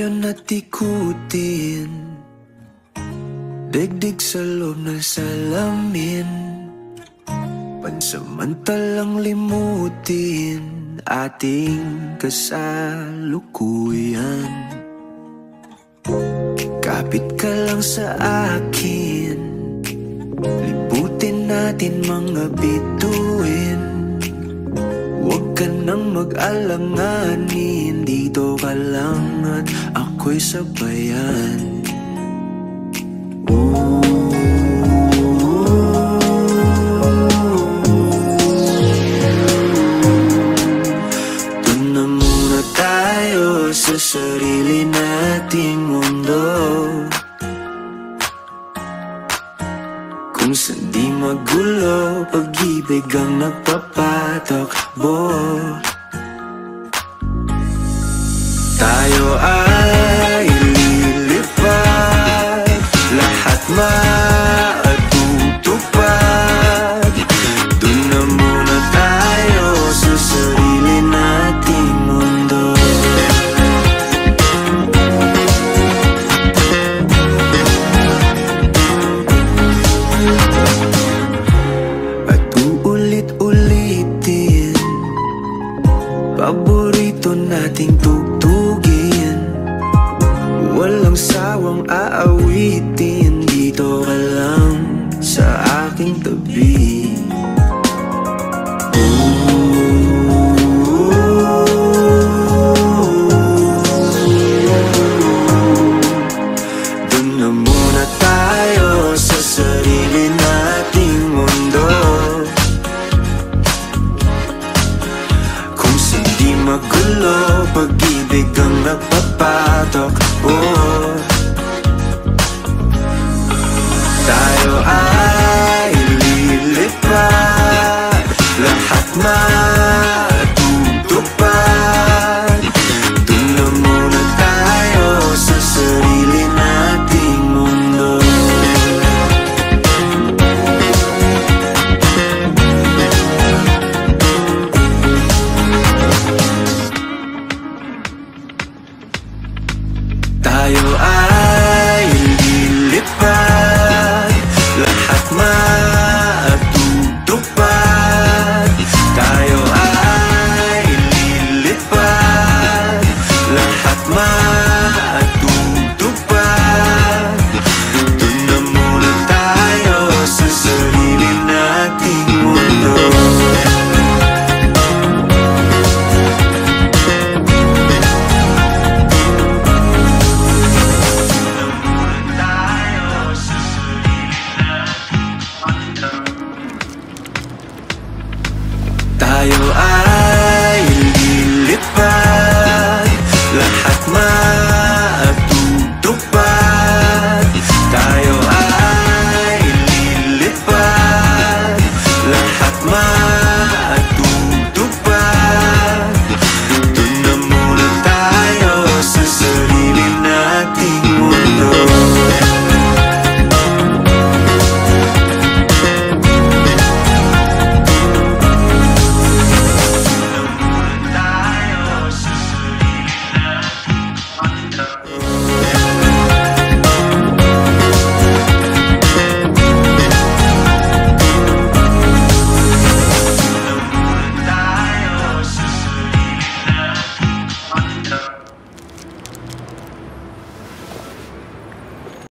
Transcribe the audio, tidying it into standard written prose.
Pasensya na't ikutin, digdig sa loob ng salamin, pansamantalang limutin ating kasalukuyan. Kapit ka lang sa akin, liputin natin mga bituin. Huwag ka nang mag-alanganin, dito ka lang at ako'y sabayan. Doon na muna tayo sa sarili nating mundo, kung saan di magulo, pag-ibig ang nagpapatakbo. Tayo ay lilipad, lahat matutupad. Doon na muna tayo sa sarili nating mundo. At uulit-ulitin paborito nating tugtugin, walang sawang aawitin, dito ka lang sa aking tabi. Doon na muna tayo sa sarili